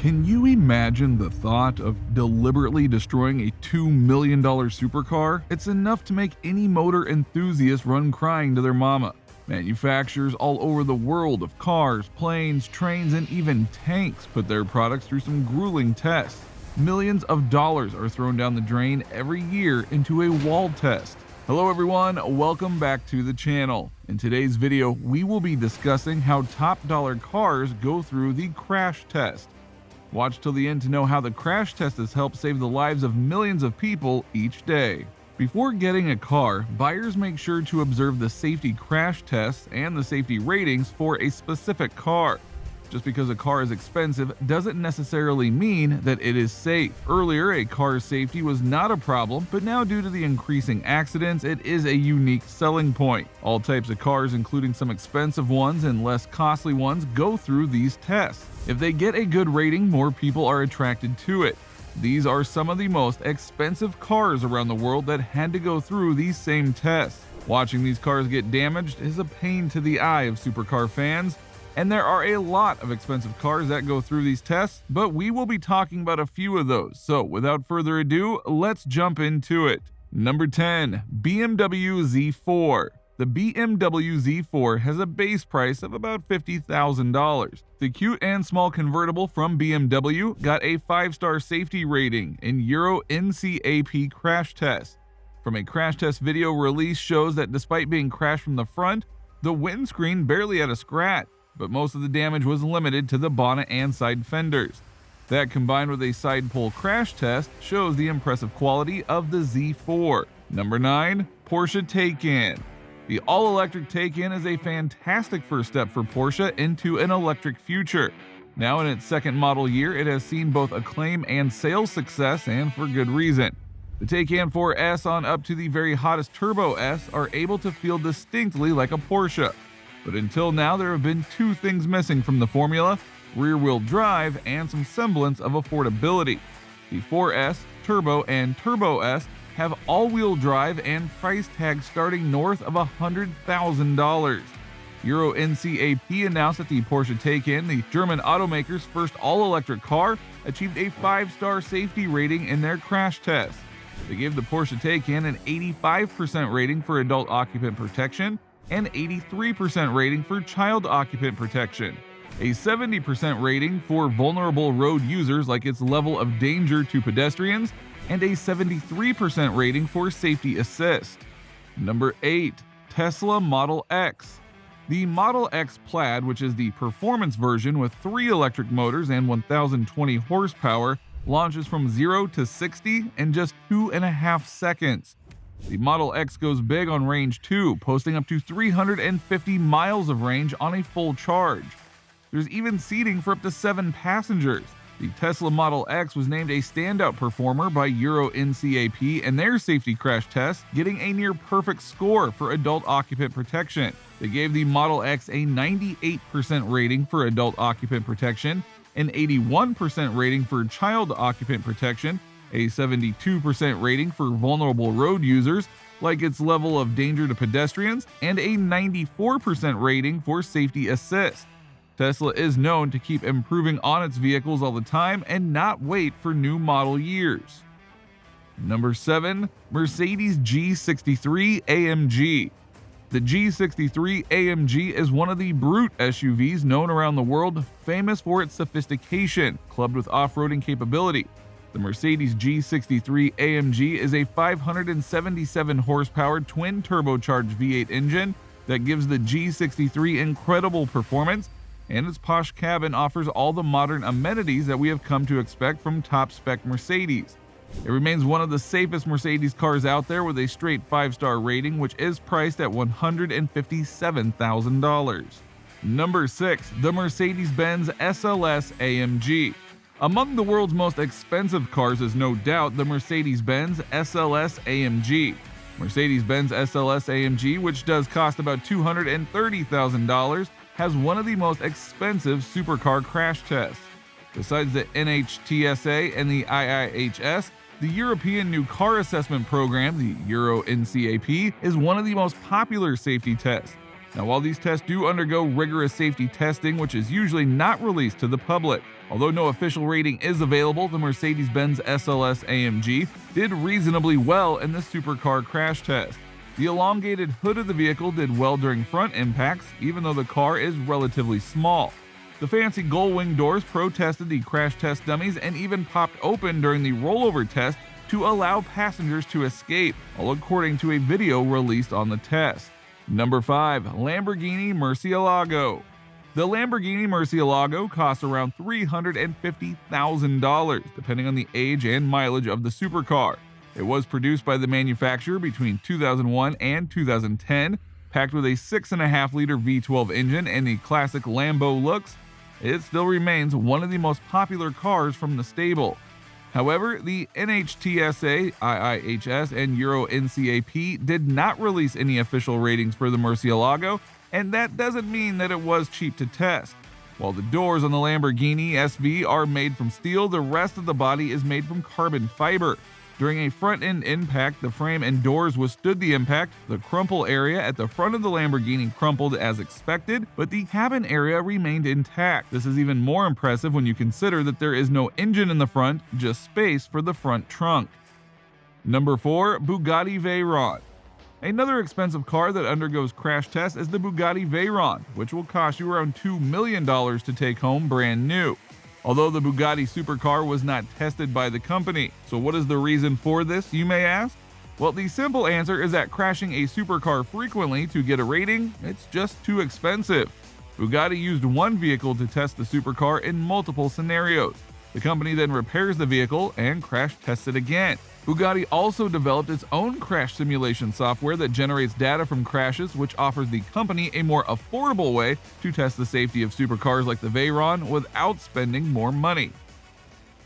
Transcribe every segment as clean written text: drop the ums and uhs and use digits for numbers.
Can you imagine the thought of deliberately destroying a $2 million supercar? It's enough to make any motor enthusiast run crying to their mama. Manufacturers all over the world of cars, planes, trains, and even tanks put their products through some grueling tests. Millions of dollars are thrown down the drain every year into a wall test. Hello everyone, welcome back to the channel. In today's video, we will be discussing how top dollar cars go through the crash test. Watch till the end to know how the crash test has helped save the lives of millions of people each day. Before getting a car, buyers make sure to observe the safety crash tests and the safety ratings for a specific car. Just because a car is expensive doesn't necessarily mean that it is safe. Earlier, a car's safety was not a problem, but now due to the increasing accidents, it is a unique selling point. All types of cars, including some expensive ones and less costly ones, go through these tests. If they get a good rating, more people are attracted to it. These are some of the most expensive cars around the world that had to go through these same tests. Watching these cars get damaged is a pain to the eye of supercar fans. And there are a lot of expensive cars that go through these tests, but we will be talking about a few of those. So without further ado, let's jump into it. Number 10. BMW Z4. The BMW Z4 has a base price of about $50,000. The cute and small convertible from BMW got a 5-star safety rating in Euro NCAP crash test. From a crash test video release shows that despite being crashed from the front, the windscreen barely had a scratch, but most of the damage was limited to the bonnet and side fenders. That combined with a side pole crash test shows the impressive quality of the Z4. Number 9. Porsche Taycan. The all-electric Taycan is a fantastic first step for Porsche into an electric future. Now in its second model year, it has seen both acclaim and sales success, and for good reason. The Taycan 4S on up to the very hottest Turbo S are able to feel distinctly like a Porsche. But until now, there have been two things missing from the formula: rear-wheel drive and some semblance of affordability. The 4S, Turbo, and Turbo S have all-wheel drive and price tags starting north of $100,000. Euro NCAP announced that the Porsche Taycan, the German automaker's first all-electric car, achieved a 5-star safety rating in their crash test. They gave the Porsche Taycan an 85% rating for adult occupant protection and 83% rating for child occupant protection, a 70% rating for vulnerable road users like its level of danger to pedestrians, and a 73% rating for safety assist. Number 8. Tesla Model X. The Model X Plaid, which is the performance version with 3 electric motors and 1,020 horsepower, launches from 0 to 60 in just 2.5 seconds. The Model X goes big on range too, posting up to 350 miles of range on a full charge. There's even seating for up to 7 passengers. The Tesla Model X was named a standout performer by Euro NCAP in their safety crash test, getting a near perfect score for adult occupant protection. They gave the Model X a 98% rating for adult occupant protection, an 81% rating for child occupant protection, a 72% rating for vulnerable road users, like its level of danger to pedestrians, and a 94% rating for safety assist. Tesla is known to keep improving on its vehicles all the time and not wait for new model years. Number 7. Mercedes G63 AMG. The G63 AMG is one of the brute SUVs known around the world, famous for its sophistication, clubbed with off-roading capability. The Mercedes G63 AMG is a 577 horsepower twin turbocharged V8 engine that gives the G63 incredible performance, and its posh cabin offers all the modern amenities that we have come to expect from top-spec Mercedes. It remains one of the safest Mercedes cars out there with a straight 5-star rating, which is priced at $157,000. Number 6. The Mercedes-Benz SLS AMG. Among the world's most expensive cars is no doubt the Mercedes-Benz SLS AMG. Mercedes-Benz SLS AMG, which does cost about $230,000, has one of the most expensive supercar crash tests. Besides the NHTSA and the IIHS, the European New Car Assessment Program, the Euro NCAP, is one of the most popular safety tests. Now, while these tests do undergo rigorous safety testing, which is usually not released to the public, although no official rating is available, the Mercedes-Benz SLS AMG did reasonably well in the supercar crash test. The elongated hood of the vehicle did well during front impacts, even though the car is relatively small. The fancy gull-wing doors protested the crash test dummies and even popped open during the rollover test to allow passengers to escape, all according to a video released on the test. Number 5. Lamborghini Murcielago. The Lamborghini Murcielago costs around $350,000, depending on the age and mileage of the supercar. It was produced by the manufacturer between 2001 and 2010, packed with a 6.5-liter V12 engine and the classic Lambo looks. It still remains one of the most popular cars from the stable. However, the NHTSA, IIHS, and Euro NCAP did not release any official ratings for the Murcielago, and that doesn't mean that it was cheap to test. While the doors on the Lamborghini SV are made from steel, the rest of the body is made from carbon fiber. During a front-end impact, the frame and doors withstood the impact. The crumple area at the front of the Lamborghini crumpled as expected, but the cabin area remained intact. This is even more impressive when you consider that there is no engine in the front, just space for the front trunk. Number 4. Bugatti Veyron. Another expensive car that undergoes crash tests is the Bugatti Veyron, which will cost you around $2 million to take home brand new. Although the Bugatti supercar was not tested by the company. So what is the reason for this, you may ask? Well, the simple answer is that crashing a supercar frequently to get a rating, it's just too expensive. Bugatti used one vehicle to test the supercar in multiple scenarios. The company then repairs the vehicle and crash tests it again. Bugatti also developed its own crash simulation software that generates data from crashes, which offers the company a more affordable way to test the safety of supercars like the Veyron without spending more money.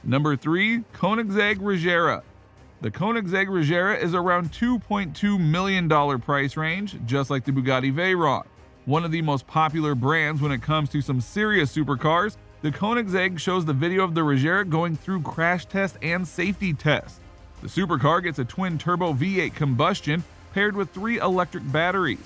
Number 3. Koenigsegg Regera. The Koenigsegg Regera is around $2.2 million price range, just like the Bugatti Veyron. One of the most popular brands when it comes to some serious supercars, the Koenigsegg shows the video of the Regera going through crash tests and safety tests. The supercar gets a twin-turbo V8 combustion paired with 3 electric batteries.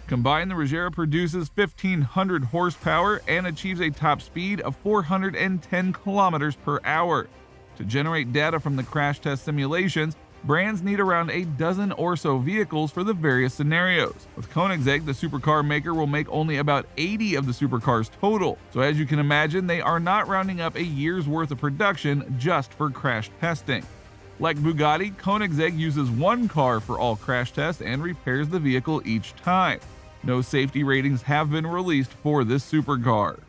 Combined, the Regera produces 1,500 horsepower and achieves a top speed of 410 kilometers per hour. To generate data from the crash test simulations, brands need around a dozen or so vehicles for the various scenarios. With Koenigsegg, the supercar maker will make only about 80 of the supercars total. So as you can imagine, they are not rounding up a year's worth of production just for crash testing. Like Bugatti, Koenigsegg uses one car for all crash tests and repairs the vehicle each time. No safety ratings have been released for this supercar.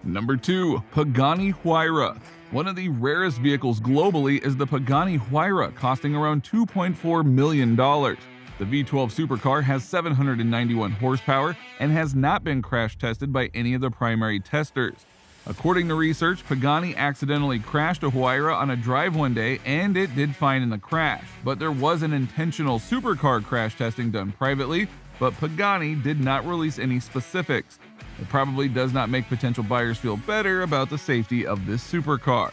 Number 2. Pagani Huayra. One of the rarest vehicles globally is the Pagani Huayra, costing around $2.4 million. The V12 supercar has 791 horsepower and has not been crash tested by any of the primary testers. According to research, Pagani accidentally crashed a Huayra on a drive one day and it did fine in the crash, but there was an intentional supercar crash testing done privately, but Pagani did not release any specifics. It probably does not make potential buyers feel better about the safety of this supercar.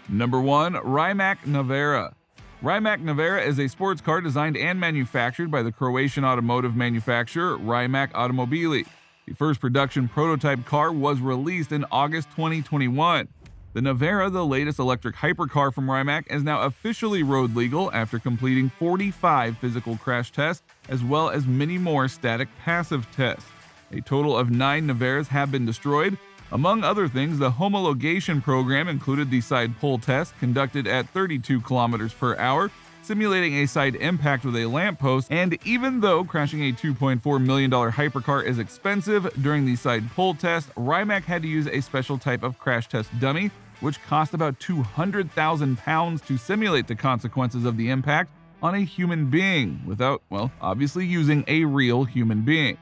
Number 1. Rimac Navara. Rimac Navara is a sports car designed and manufactured by the Croatian automotive manufacturer Rimac Automobili. The first production prototype car was released in August 2021. The Navara, the latest electric hypercar from Rimac, is now officially road legal after completing 45 physical crash tests, as well as many more static passive tests. A total of 9 Navaras have been destroyed. Among other things, the homologation program included the side pull test conducted at 32 kilometers per hour, simulating a side impact with a lamppost, and even though crashing a $2.4 million hypercar is expensive, during the side pull test, Rimac had to use a special type of crash test dummy, which cost about 200,000 pounds to simulate the consequences of the impact on a human being, without, well, obviously using a real human being.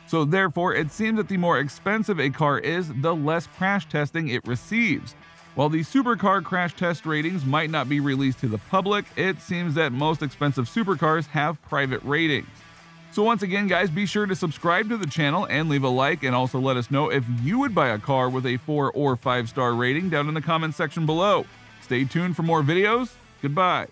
So therefore, it seems that the more expensive a car is, the less crash testing it receives. While the supercar crash test ratings might not be released to the public, it seems that most expensive supercars have private ratings. So once again, guys, be sure to subscribe to the channel and leave a like, and also let us know if you would buy a car with a 4 or 5 star rating down in the comments section below. Stay tuned for more videos. Goodbye.